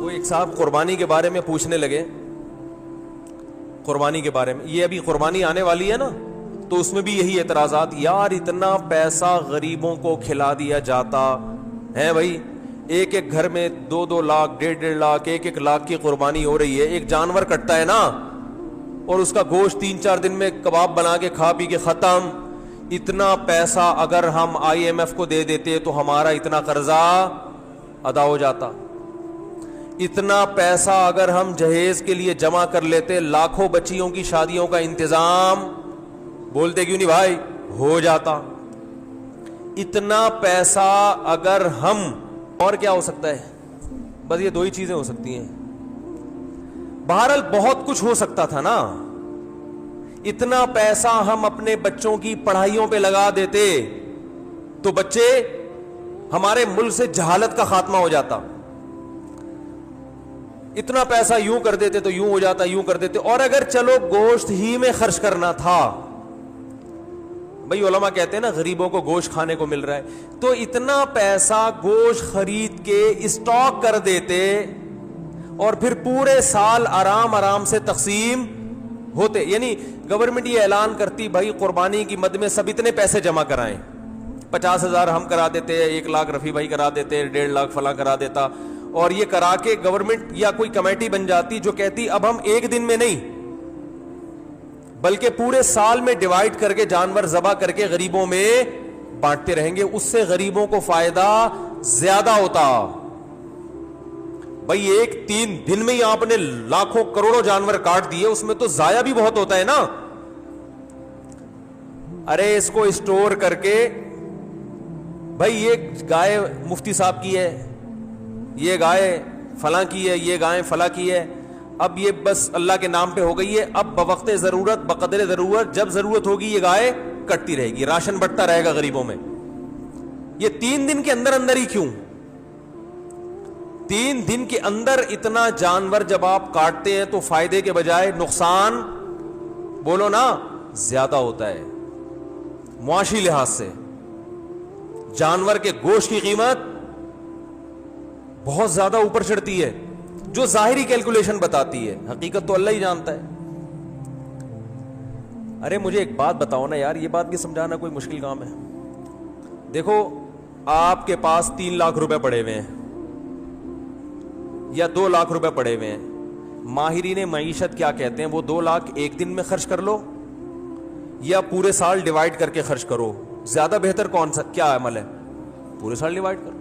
وہ ایک صاحب قربانی کے بارے میں پوچھنے لگے, قربانی کے بارے میں, یہ ابھی قربانی آنے والی ہے نا, تو اس میں بھی یہی اعتراضات, یار اتنا پیسہ غریبوں کو کھلا دیا جاتا ہے بھائی, ایک ایک گھر میں 2-2 لاکھ 1.5 لاکھ 1 لاکھ کی قربانی ہو رہی ہے, ایک جانور کٹتا ہے نا, اور اس کا گوشت 3-4 دن میں کباب بنا کے کھا پی کے ختم. اتنا پیسہ اگر ہم IMF کو دے دیتے تو ہمارا اتنا قرضہ ادا ہو جاتا. اتنا پیسہ اگر ہم جہیز کے لیے جمع کر لیتے, لاکھوں بچیوں کی شادیوں کا انتظام, بولتے کیوں نہیں بھائی, ہو جاتا. اتنا پیسہ اگر ہم, اور کیا ہو سکتا ہے, بس یہ 2 ہی چیزیں ہو سکتی ہیں. بہرحال بہت کچھ ہو سکتا تھا نا. اتنا پیسہ ہم اپنے بچوں کی پڑھائیوں پہ لگا دیتے تو بچے, ہمارے ملک سے جہالت کا خاتمہ ہو جاتا. اتنا پیسہ یوں کر دیتے تو یوں ہو جاتا, یوں کر دیتے. اور اگر چلو گوشت ہی میں خرچ کرنا تھا, بھئی علماء کہتے ہیں نا غریبوں کو گوشت کھانے کو مل رہا ہے, تو اتنا پیسہ گوشت خرید کے اسٹاک کر دیتے اور پھر پورے سال آرام آرام سے تقسیم ہوتے. یعنی گورنمنٹ یہ اعلان کرتی بھائی قربانی کی مد میں سب اتنے پیسے جمع کرائیں, 50,000 ہم کرا دیتے, 1 لاکھ رفیع بھائی کرا دیتے, 1.5 لاکھ فلاں کرا دیتا, اور یہ کرا کے گورنمنٹ یا کوئی کمیٹی بن جاتی جو کہتی اب ہم ایک دن میں نہیں بلکہ پورے سال میں ڈیوائیڈ کر کے جانور ذبح کر کے غریبوں میں بانٹتے رہیں گے, اس سے غریبوں کو فائدہ زیادہ ہوتا. بھائی ایک 3 دن میں ہی آپ نے لاکھوں کروڑوں جانور کاٹ دیے, اس میں تو ضائع بھی بہت ہوتا ہے نا. ارے اس کو اسٹور کر کے, بھائی یہ گائے مفتی صاحب کی ہے, یہ گائے فلاں کی ہے, یہ گائے فلاں کی ہے, اب یہ بس اللہ کے نام پہ ہو گئی ہے. اب بوقت ضرورت بقدر ضرورت جب ضرورت ہوگی یہ گائے کٹتی رہے گی, راشن بٹتا رہے گا غریبوں میں. یہ 3 دن کے اندر اندر ہی کیوں, 3 دن کے اندر اتنا جانور جب آپ کاٹتے ہیں تو فائدے کے بجائے نقصان, بولو نا, زیادہ ہوتا ہے. معاشی لحاظ سے جانور کے گوشت کی قیمت بہت زیادہ اوپر چڑھتی ہے, جو ظاہری کیلکولیشن بتاتی ہے, حقیقت تو اللہ ہی جانتا ہے. ارے مجھے ایک بات بتاؤ نا یار, یہ بات بھی سمجھانا کوئی مشکل کام ہے. دیکھو آپ کے پاس 3 لاکھ روپے پڑے ہوئے ہیں یا 2 لاکھ روپے پڑے ہوئے ہیں, ماہرین معیشت کیا کہتے ہیں, وہ 2 لاکھ ایک دن میں خرچ کر لو یا پورے سال ڈیوائیڈ کر کے خرچ کرو, زیادہ بہتر کون سا کیا عمل ہے, پورے سال ڈیوائیڈ کرو.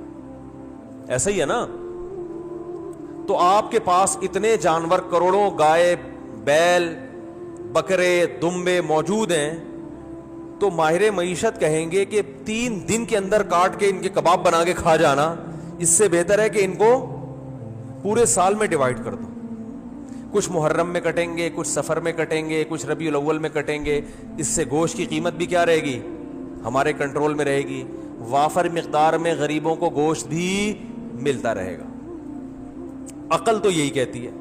ایسا ہی ہے نا. تو آپ کے پاس اتنے جانور کروڑوں گائے بیل بکرے دمبے موجود ہیں, تو ماہر معیشت کہیں گے کہ 3 دن کے اندر کاٹ کے ان کے کباب بنا کے کھا جانا, اس سے بہتر ہے کہ ان کو پورے سال میں ڈیوائیڈ کر دو. کچھ محرم میں کٹیں گے, کچھ سفر میں کٹیں گے, کچھ ربیع الاول میں کٹیں گے. اس سے گوشت کی قیمت بھی کیا رہے گی, ہمارے کنٹرول میں رہے گی. وافر مقدار میں غریبوں کو گوشت بھی ملتا رہے گا. عقل تو یہی کہتی ہے.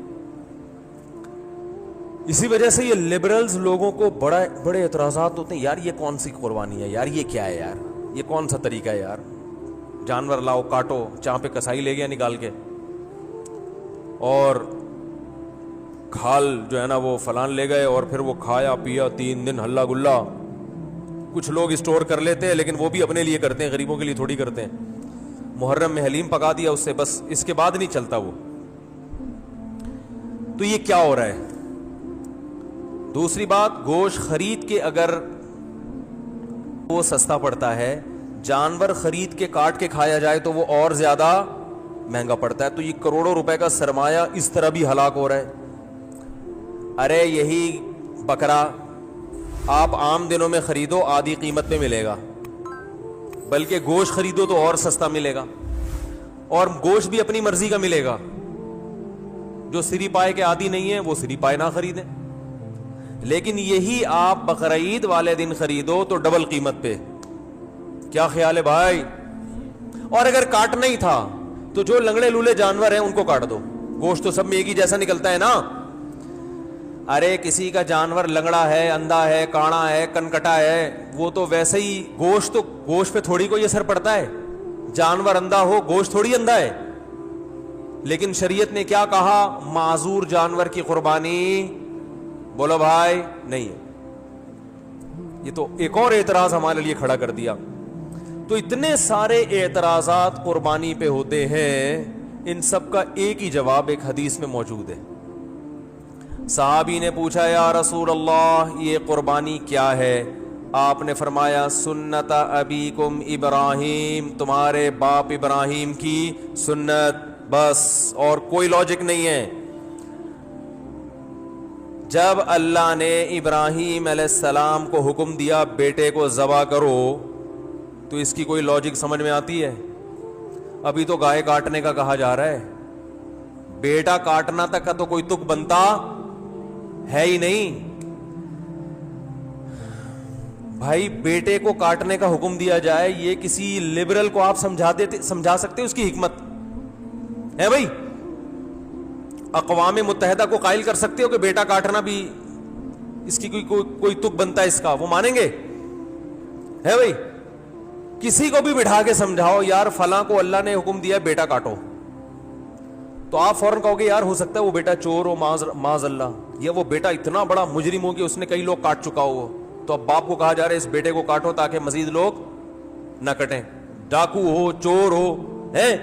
اسی وجہ سے یہ لبرلز لوگوں کو بڑے اعتراضات ہوتے ہیں, یار یہ کون سی قربانی ہے یار, یہ کیا ہے یار, یہ کون سا طریقہ ہے یار, جانور لاؤ کاٹو, جہاں پہ کسائی لے گیا نکال کے, اور کھال جو ہے نا وہ فلان لے گئے, اور پھر وہ کھایا پیا 3 دن ہلا گلا. کچھ لوگ اسٹور کر لیتے ہیں لیکن وہ بھی اپنے لیے کرتے ہیں, غریبوں کے لیے تھوڑی کرتے ہیں. محرم میں حلیم پکا دیا اس سے, بس اس کے بعد نہیں چلتا وہ. تو یہ کیا ہو رہا ہے. دوسری بات, گوشت خرید کے اگر وہ سستا پڑتا ہے, جانور خرید کے کاٹ کے کھایا جائے تو وہ اور زیادہ مہنگا پڑتا ہے. تو یہ کروڑوں روپے کا سرمایہ اس طرح بھی ہلاک ہو رہا ہے. ارے یہی بکرا آپ عام دنوں میں خریدو آدھی قیمت پہ ملے گا, بلکہ گوشت خریدو تو اور سستا ملے گا, اور گوشت بھی اپنی مرضی کا ملے گا. جو سری پائے کے عادی نہیں ہے وہ سری پائے نہ خریدیں, لیکن یہی آپ بقرعید والے دن خریدو تو ڈبل قیمت پہ. کیا خیال ہے بھائی؟ اور اگر کاٹنا ہی تھا تو جو لنگڑے لولے جانور ہیں ان کو کاٹ دو, گوشت تو سب میں ایک ہی جیسا نکلتا ہے نا. ارے کسی کا جانور لنگڑا ہے, اندھا ہے, کاڑا ہے, کنکٹا ہے, وہ تو ویسے ہی گوشت پہ تھوڑی کوئی اثر پڑتا ہے. جانور اندھا ہو گوشت تھوڑی اندھا ہے, لیکن شریعت نے کیا کہا؟ معذور جانور کی قربانی بولو بھائی نہیں ہے. یہ تو ایک اور اعتراض ہمارے لیے کھڑا کر دیا. تو اتنے سارے اعتراضات قربانی پہ ہوتے ہیں, ان سب کا ایک ہی جواب ایک حدیث میں موجود ہے. صحابی نے پوچھا یا رسول اللہ یہ قربانی کیا ہے؟ آپ نے فرمایا سنت ابیکم ابراہیم, تمہارے باپ ابراہیم کی سنت, بس اور کوئی لاجک نہیں ہے. جب اللہ نے ابراہیم علیہ السلام کو حکم دیا بیٹے کو ذبح کرو, تو اس کی کوئی لاجک سمجھ میں آتی ہے؟ ابھی تو گائے کاٹنے کا کہا جا رہا ہے, بیٹا کاٹنا تک کا تو کوئی تک بنتا ہے ہی نہیں. بھائی بیٹے کو کاٹنے کا حکم دیا جائے, یہ کسی لبرل کو آپ سمجھا سکتے اس کی حکمت ہے؟ بھائی اقوام متحدہ کو قائل کر سکتے ہو کہ بیٹا کاٹنا بھی اس کی کوئی تک بنتا ہے اس کا؟ وہ مانیں گے؟ ہے بھائی کسی کو بھی بٹھا کے سمجھاؤ یار فلاں کو اللہ نے حکم دیا بیٹا کاٹو, تو آپ فوراً کہو گے یار ہو سکتا ہے وہ بیٹا چور ہو معاذ اللہ, یا وہ بیٹا اتنا بڑا مجرم ہو کہ اس نے کئی لوگ کاٹ چکا ہو, تو اب باپ کو کہا جا رہا ہے اس بیٹے کو کاٹو تاکہ مزید لوگ نہ کٹیں, ڈاکو ہو چور ہو ہے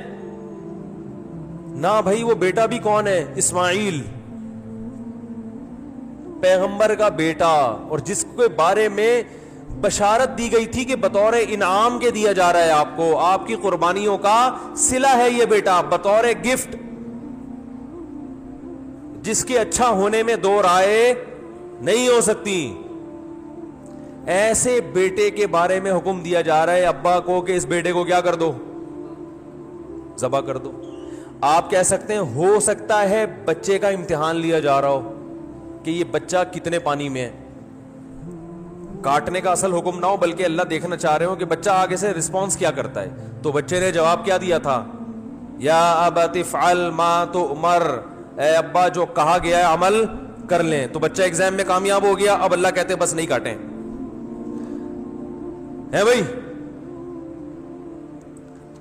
نہ. بھائی وہ بیٹا بھی کون ہے؟ اسماعیل پیغمبر کا بیٹا, اور جس کے بارے میں بشارت دی گئی تھی کہ بطور انعام کے دیا جا رہا ہے آپ کو, آپ کی قربانیوں کا صلہ ہے یہ بیٹا, بطور گفٹ, جس کے اچھا ہونے میں دو رائے نہیں ہو سکتی. ایسے بیٹے کے بارے میں حکم دیا جا رہا ہے ابا کو کہ اس بیٹے کو کیا کر دو؟ ذبح کر دو. آپ کہہ سکتے ہیں ہو سکتا ہے بچے کا امتحان لیا جا رہا ہو کہ یہ بچہ کتنے پانی میں ہے, کاٹنے کا اصل حکم نہ ہو بلکہ اللہ دیکھنا چاہ رہے ہو کہ بچہ آگے سے رسپانس کیا کرتا ہے. تو بچے نے جواب کیا دیا تھا؟ یا ابت افعل ما تؤمر, اے ابا جو کہا گیا ہے عمل کر لیں. تو بچہ ایگزام میں کامیاب ہو گیا, اب اللہ کہتے بس نہیں کاٹیں. ہے بھائی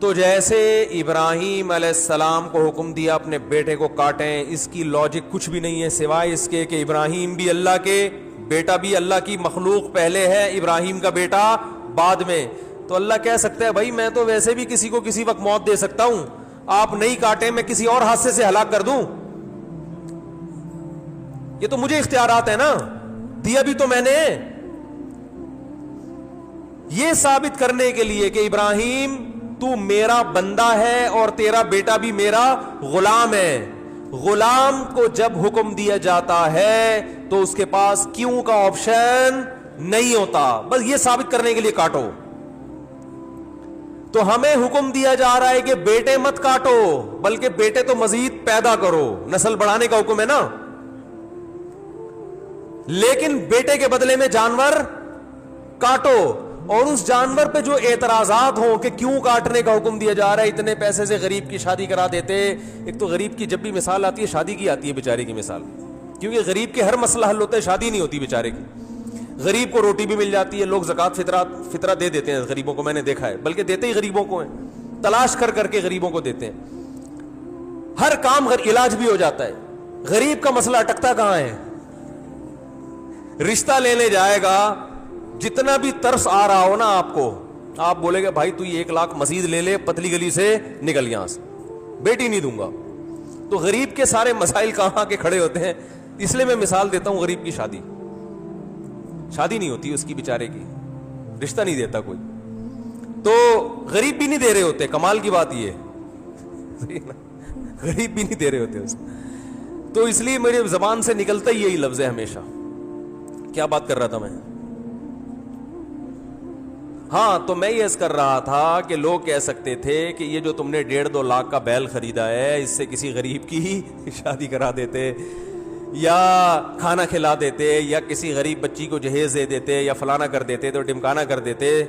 تو جیسے ابراہیم علیہ السلام کو حکم دیا اپنے بیٹے کو کاٹیں, اس کی لاجک کچھ بھی نہیں ہے سوائے اس کے کہ ابراہیم بھی اللہ کے, بیٹا بھی اللہ کی مخلوق پہلے ہے, ابراہیم کا بیٹا بعد میں. تو اللہ کہہ سکتا ہے بھائی میں تو ویسے بھی کسی کو کسی وقت موت دے سکتا ہوں, آپ نہیں کاٹیں میں کسی اور حادثے سے ہلاک کر دوں, یہ تو مجھے اختیارات ہے نا, دیا بھی تو میں نے. یہ ثابت کرنے کے لیے کہ ابراہیم تو میرا بندہ ہے اور تیرا بیٹا بھی میرا غلام ہے. غلام کو جب حکم دیا جاتا ہے تو اس کے پاس کیوں کا آپشن نہیں ہوتا, بس یہ ثابت کرنے کے لیے کاٹو. تو ہمیں حکم دیا جا رہا ہے کہ بیٹے مت کاٹو بلکہ بیٹے تو مزید پیدا کرو, نسل بڑھانے کا حکم ہے نا, لیکن بیٹے کے بدلے میں جانور کاٹو. اور اس جانور پہ جو اعتراضات ہوں کہ کیوں کاٹنے کا حکم دیا جا رہا ہے, اتنے پیسے سے غریب کی شادی کرا دیتے. ایک تو غریب کی جب بھی مثال آتی ہے شادی کی آتی ہے بیچارے کی مثال, کیونکہ غریب کے ہر مسئلہ حل ہوتا ہے, شادی نہیں ہوتی بیچارے کی. غریب کو روٹی بھی مل جاتی ہے, لوگ زکوٰۃ فطرہ دے دیتے ہیں غریبوں کو, میں نے دیکھا ہے, بلکہ دیتے ہی غریبوں کو ہیں, تلاش کر کر کے غریبوں کو دیتے ہیں. ہر کام علاج بھی ہو جاتا ہے. غریب کا مسئلہ اٹکتا کہاں ہے؟ رشتہ لینے جائے گا, جتنا بھی ترس آ رہا ہو نا آپ کو, آپ بولے گا بھائی تو یہ 1 لاکھ مزید لے لے, پتلی گلی سے نکل یہاں سے, بیٹی نہیں دوں گا. تو غریب کے سارے مسائل کہاں کے کھڑے ہوتے ہیں. اس لیے میں مثال دیتا ہوں, غریب کی شادی نہیں ہوتی اس کی بیچارے کی, رشتہ نہیں دیتا کوئی, تو غریب بھی نہیں دے رہے ہوتے. کمال کی بات یہ ہے غریب بھی نہیں دے رہے ہوتے اس کو. تو اس لیے میری زبان سے نکلتا ہی یہی لفظ ہے ہمیشہ. کیا بات کر رہا تھا میں؟ ہاں تو میں یہ کر رہا تھا کہ لوگ کہہ سکتے تھے کہ یہ جو تم نے 1.5-2 لاکھ کا بیل خریدا ہے, اس سے کسی غریب کی شادی کرا دیتے, یا کھانا کھلا دیتے, یا کسی غریب بچی کو جہیز دے دیتے, یا فلانا کر دیتے, تو ڈمکانا کر دیتے.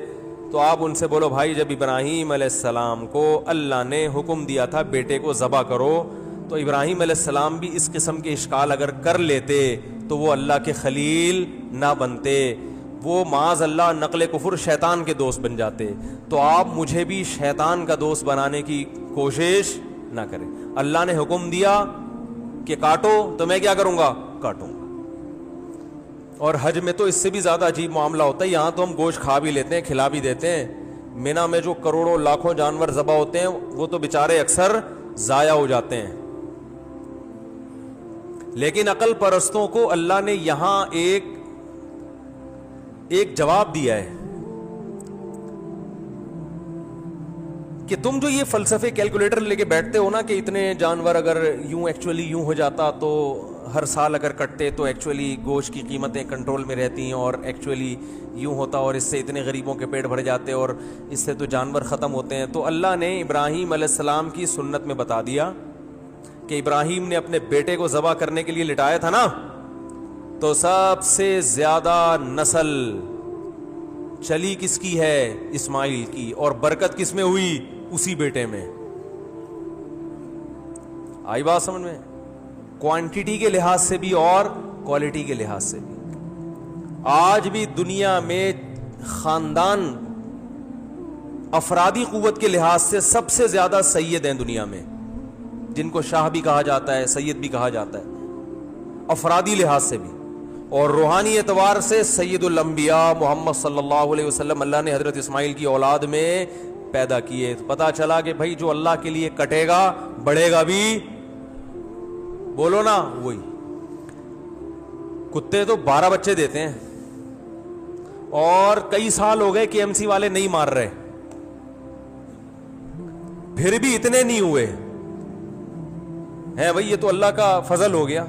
تو آپ ان سے بولو بھائی جب ابراہیم علیہ السلام کو اللہ نے حکم دیا تھا بیٹے کو ذبح کرو, تو ابراہیم علیہ السلام بھی اس قسم کے اشکال اگر کر لیتے تو وہ اللہ کے خلیل نہ بنتے, وہ معاذ اللہ نقل کفر شیطان کے دوست بن جاتے. تو آپ مجھے بھی شیطان کا دوست بنانے کی کوشش نہ کرے. اللہ نے حکم دیا کہ کاٹو تو میں کیا کروں گا؟ کاٹوں گا. اور حج میں تو اس سے بھی زیادہ عجیب معاملہ ہوتا ہے. یہاں تو ہم گوشت کھا بھی لیتے ہیں, کھلا بھی دیتے ہیں. مینا میں جو کروڑوں لاکھوں جانور ذبح ہوتے ہیں وہ تو بیچارے اکثر ضائع ہو جاتے ہیں. لیکن عقل پرستوں کو اللہ نے یہاں ایک جواب دیا ہے کہ تم جو یہ فلسفے کیلکولیٹر لے کے بیٹھتے ہو نا کہ اتنے جانور اگر یوں ایکچولی یوں ہو جاتا تو ہر سال اگر کٹتے تو ایکچولی گوشت کی قیمتیں کنٹرول میں رہتی ہیں, اور ایکچولی یوں ہوتا اور اس سے اتنے غریبوں کے پیٹ بھر جاتے اور اس سے تو جانور ختم ہوتے ہیں. تو اللہ نے ابراہیم علیہ السلام کی سنت میں بتا دیا کہ ابراہیم نے اپنے بیٹے کو ذبح کرنے کے لیے لٹایا تھا نا, تو سب سے زیادہ نسل چلی کس کی ہے؟ اسماعیل کی. اور برکت کس میں ہوئی؟ اسی بیٹے میں. آئی بات سمجھ میں؟ کوانٹٹی کے لحاظ سے بھی اور کوالٹی کے لحاظ سے بھی. آج بھی دنیا میں خاندان افرادی قوت کے لحاظ سے سب سے زیادہ سید ہیں دنیا میں, جن کو شاہ بھی کہا جاتا ہے, سید بھی کہا جاتا ہے, افرادی لحاظ سے بھی. اور روحانی اعتبار سے سید الانبیاء محمد صلی اللہ علیہ وسلم اللہ نے حضرت اسماعیل کی اولاد میں پیدا کیے. پتا چلا کہ بھائی جو اللہ کے لیے کٹے گا بڑھے گا بھی, بولو نا وہی. کتے تو 12 بچے دیتے ہیں اور کئی سال ہو گئے کہ ایم سی والے نہیں مار رہے, پھر بھی اتنے نہیں ہوئے ہیں بھائی, یہ تو اللہ کا فضل ہو گیا.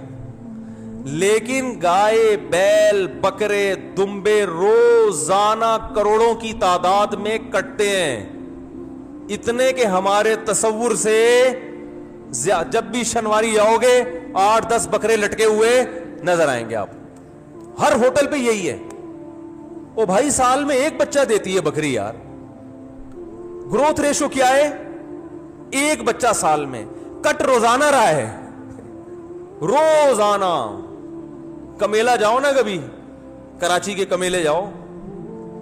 لیکن گائے, بیل, بکرے, دمبے روزانہ کروڑوں کی تعداد میں کٹتے ہیں, اتنے کہ ہمارے تصور سے جب بھی شنواری آؤ گے 8-10 بکرے لٹکے ہوئے نظر آئیں گے آپ. ہر ہوٹل پہ یہی ہے. او بھائی سال میں ایک بچہ دیتی ہے بکری یار, گروتھ ریشو کیا ہے؟ ایک بچہ سال میں. کٹ روزانہ رہا ہے, روزانہ. کمیلا جاؤ نا کبھی, کراچی کے کمیلے جاؤ,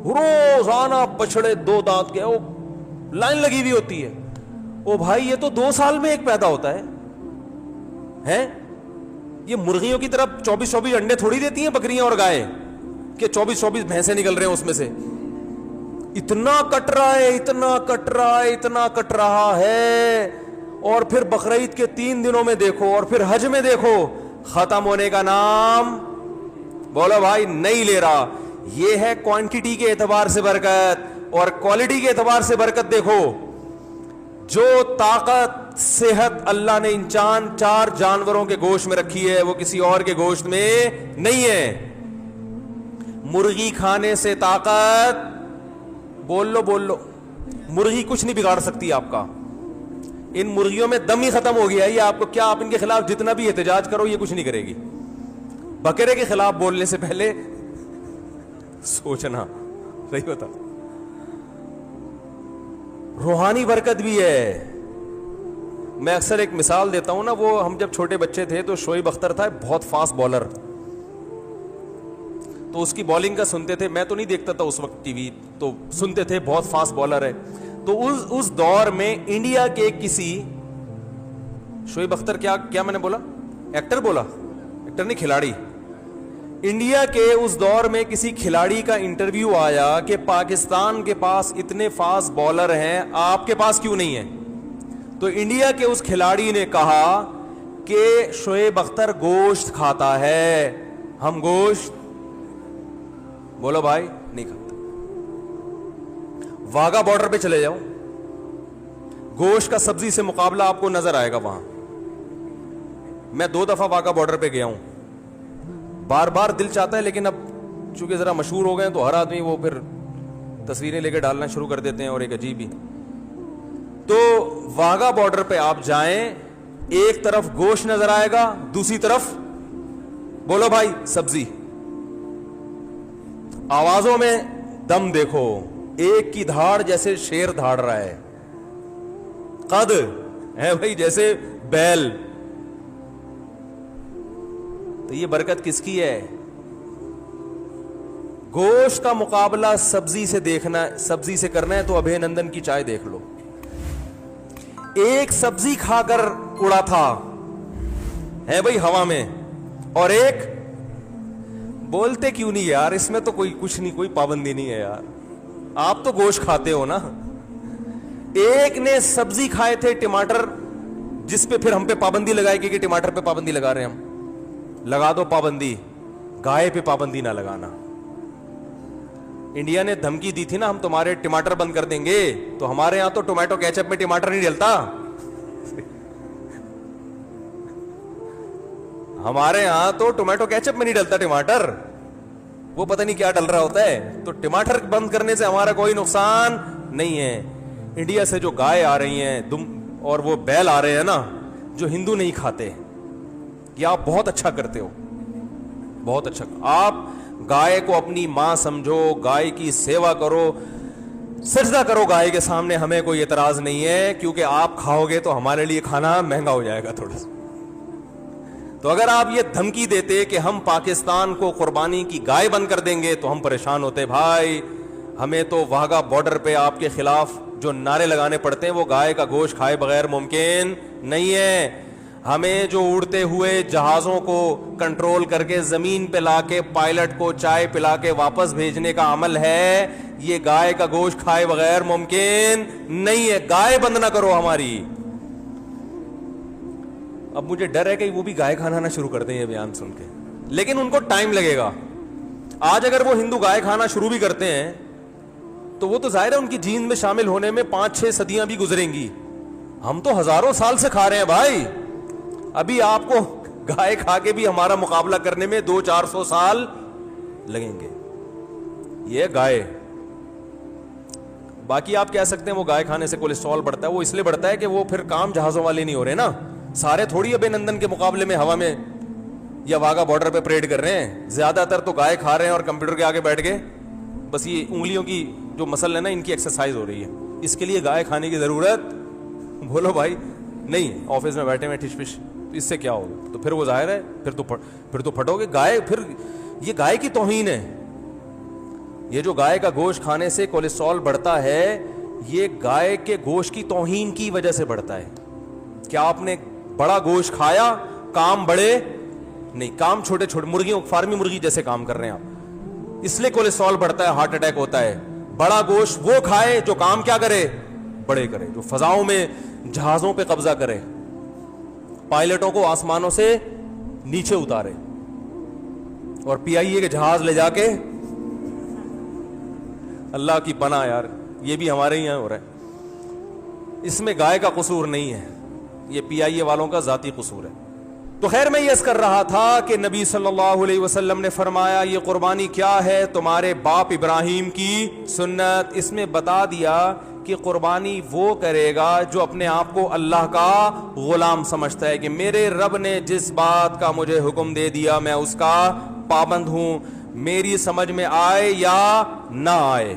روزانہ بچڑے 2 دانت کے, وہ لائن لگی ہوئی ہوتی ہے. او بھائی یہ تو 2 سال میں ایک پیدا ہوتا ہے. یہ مرغیوں کی طرف 24-24 انڈے تھوڑی دیتی ہیں بکریاں اور گائے کہ 24-24 بھینسیں نکل رہے ہیں اس میں سے. اتنا کٹ رہا ہے, اتنا کٹ رہا ہے, اتنا کٹ رہا ہے. اور پھر بقرعید کے 3 دنوں میں دیکھو, اور پھر حج میں دیکھو, ختم ہونے کا نام بولو بھائی نہیں لے رہا. یہ ہے کوانٹٹی کے اعتبار سے برکت. اور کوالٹی کے اعتبار سے برکت دیکھو, جو طاقت صحت اللہ نے ان 4 جانوروں کے گوشت میں رکھی ہے وہ کسی اور کے گوشت میں نہیں ہے. مرغی کھانے سے طاقت, بول لو, مرغی کچھ نہیں بگاڑ سکتی آپ کا. ان مرغیوں میں دم ہی ختم ہو گیا. یہ آپ کو کیا, آپ ان کے خلاف جتنا بھی احتجاج کرو یہ کچھ نہیں کرے گی. بکرے کے خلاف بولنے سے پہلے سوچنا صحیح ہوتا. روحانی برکت بھی ہے. میں اکثر ایک مثال دیتا ہوں نا, وہ ہم جب چھوٹے بچے تھے تو شعیب اختر تھا بہت فاسٹ بالر, تو اس کی بالنگ کا سنتے تھے. میں تو نہیں دیکھتا تھا اس وقت ٹی وی, تو سنتے تھے بہت فاسٹ بالر ہے. تو اس دور میں انڈیا کے کسی شعیب اختر, کیا میں نے بولا, ایکٹر بولا, ایکٹر نہیں کھلاڑی. انڈیا کے اس دور میں کسی کھلاڑی کا انٹرویو آیا کہ پاکستان کے پاس اتنے فاسٹ بالر ہیں, آپ کے پاس کیوں نہیں ہے؟ تو انڈیا کے اس کھلاڑی نے کہا کہ شعیب اختر گوشت کھاتا ہے, ہم گوشت, بولو بھائی, نہیں کھاتا. واگا بارڈر پہ چلے جاؤ, گوشت کا سبزی سے مقابلہ آپ کو نظر آئے گا وہاں. میں 2 دفعہ واگا بارڈر پہ گیا ہوں, بار بار دل چاہتا ہے, لیکن اب چونکہ ذرا مشہور ہو گئے ہیں تو ہر آدمی وہ پھر تصویریں لے کے ڈالنا شروع کر دیتے ہیں, اور ایک عجیب ہی. تو واگا بارڈر پہ آپ جائیں, ایک طرف گوشت نظر آئے گا, دوسری طرف بولو بھائی سبزی. آوازوں میں دم دیکھو, ایک کی دھاڑ جیسے شیر دھاڑ رہا ہے, قد ہے بھائی جیسے بیل. تو یہ برکت کس کی ہے؟ گوشت کا مقابلہ سبزی سے دیکھنا, سبزی سے کرنا ہے تو ابھے نندن کی چائے دیکھ لو. ایک سبزی کھا کر اڑا تھا ہے بھائی ہوا میں, اور ایک بولتے کیوں نہیں یار, اس میں تو کوئی کچھ نہیں, کوئی پابندی نہیں ہے یار, آپ تو گوشت کھاتے ہو نا. ایک نے سبزی کھائے تھے ٹماٹر, جس پہ پھر ہم پہ پابندی لگائے گی کہ ٹماٹر پہ پابندی لگا رہے ہیں ہم, لگا دو پابندی, گائے پہ پابندی نہ لگانا. انڈیا نے دھمکی دی تھی نا ہم تمہارے ٹماٹر بند کر دیں گے, تو ہمارے ہاں تو ٹومیٹو کیچپ میں ٹماٹر نہیں ڈلتا, ہمارے ہاں تو ٹومیٹو کیچپ میں نہیں ڈلتا ٹماٹر, وہ پتہ نہیں کیا ڈل رہا ہوتا ہے. تو ٹماٹر بند کرنے سے ہمارا کوئی نقصان نہیں ہے. انڈیا سے جو گائے آ رہی ہیں اور وہ بیل آ رہے ہیں نا, جو ہندو نہیں کھاتے, یہ آپ بہت اچھا کرتے ہو, بہت اچھا. آپ گائے کو اپنی ماں سمجھو, گائے کی سیوا کرو, سجدہ کرو گائے کے سامنے, ہمیں کوئی اعتراض نہیں ہے, کیونکہ آپ کھاؤ گے تو ہمارے لیے کھانا مہنگا ہو جائے گا تھوڑا سا. تو اگر آپ یہ دھمکی دیتے کہ ہم پاکستان کو قربانی کی گائے بند کر دیں گے تو ہم پریشان ہوتے. بھائی ہمیں تو واہگہ بارڈر پہ آپ کے خلاف جو نعرے لگانے پڑتے ہیں وہ گائے کا گوشت کھائے بغیر ممکن نہیں ہے. ہمیں جو اڑتے ہوئے جہازوں کو کنٹرول کر کے زمین پہ لا کے پائلٹ کو چائے پلا کے واپس بھیجنے کا عمل ہے, یہ گائے کا گوشت کھائے بغیر ممکن نہیں ہے. گائے بند نہ کرو ہماری. اب مجھے ڈر ہے کہ وہ بھی گائے کھانا نہ شروع کر دیں یہ بیان سن کے, لیکن ان کو ٹائم لگے گا. آج اگر وہ ہندو گائے کھانا شروع بھی کرتے ہیں تو وہ تو ظاہر ہے ان کی جین میں شامل ہونے میں 5-6 صدیاں بھی گزریں گی. ہم تو ہزاروں سال سے کھا رہے ہیں بھائی, ابھی آپ کو گائے کھا کے بھی ہمارا مقابلہ کرنے میں 200-400 سال لگیں گے. یہ گائے, باقی آپ کہہ سکتے ہیں وہ گائے کھانے سے کولیسٹرول بڑھتا ہے, وہ اس لیے بڑھتا ہے کہ وہ پھر کام جہازوں والے نہیں ہو رہے نا, سارے تھوڑی ابے نندن کے مقابلے میں ہوا میں یا واگا بارڈر پہ پریڈ کر رہے ہیں. زیادہ تر تو گائے کھا رہے ہیں اور کمپیوٹر کے آگے بیٹھ کے بس یہ انگلیوں کی جو مسل ہے نا ان کی ایکسرسائز ہو رہی ہے. اس کے لیے گائے کھانے کی ضرورت بولو بھائی نہیں. آفس میں بیٹھے ہوئے ٹھش پش, تو اس سے کیا ہوگا؟ تو پھر وہ ظاہر ہے پھر تو پھٹو گے. گائے پھر یہ گائے کی توہین ہے. یہ جو گائے کا گوشت کھانے سے کولیسٹرول بڑھتا ہے, یہ گائے کے گوشت کی توہین کی وجہ سے بڑھتا ہے. کیا آپ نے بڑا گوشت کھایا, کام بڑے نہیں, کام چھوٹے چھوٹے, مرغیوں فارمی مرغی جیسے کام کر رہے ہیں آپ, اس لیے کولیسٹرول بڑھتا ہے, ہارٹ اٹیک ہوتا ہے. بڑا گوشت وہ کھائے جو کام کیا کرے, بڑے کرے, جو فضاؤں میں جہازوں پہ قبضہ کرے, پائلٹوں کو آسمانوں سے نیچے اتارے, اور پی آئی اے کے جہاز لے جا کے, اللہ کی پناہ یار, یہ بھی ہمارے ہی یہاں ہو رہا ہے. اس میں گائے کا قصور نہیں ہے, یہ پی آئی اے والوں کا ذاتی قصور ہے. تو خیر میں یہ عرض کر رہا تھا کہ نبی صلی اللہ علیہ وسلم نے فرمایا یہ قربانی کیا ہے, تمہارے باپ ابراہیم کی سنت. اس میں بتا دیا کہ قربانی وہ کرے گا جو اپنے آپ کو اللہ کا غلام سمجھتا ہے, کہ میرے رب نے جس بات کا مجھے حکم دے دیا میں اس کا پابند ہوں, میری سمجھ میں آئے یا نہ آئے.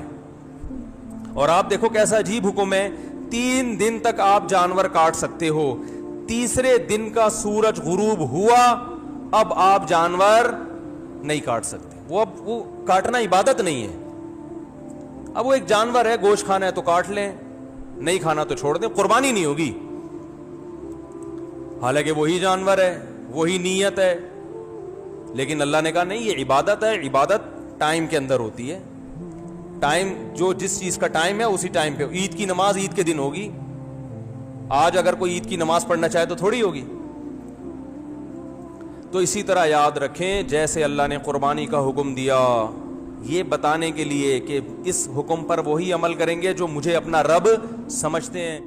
اور آپ دیکھو کیسا عجیب حکم ہے, 3 دن تک آپ جانور کاٹ سکتے ہو, تیسرے دن کا سورج غروب ہوا اب آپ جانور نہیں کاٹ سکتے. وہ کاٹنا عبادت نہیں ہے. اب وہ ایک جانور ہے, گوشت کھانا ہے تو کاٹ لیں, نہیں کھانا تو چھوڑ دیں, قربانی نہیں ہوگی. حالانکہ وہی جانور ہے, وہی نیت ہے, لیکن اللہ نے کہا نہیں یہ عبادت ہے. عبادت ٹائم کے اندر ہوتی ہے, ٹائم جو جس چیز کا ٹائم ہے اسی ٹائم پہ. عید کی نماز عید کے دن ہوگی, آج اگر کوئی عید کی نماز پڑھنا چاہے تو تھوڑی ہوگی. تو اسی طرح یاد رکھیں جیسے اللہ نے قربانی کا حکم دیا یہ بتانے کے لیے کہ اس حکم پر وہی عمل کریں گے جو مجھے اپنا رب سمجھتے ہیں.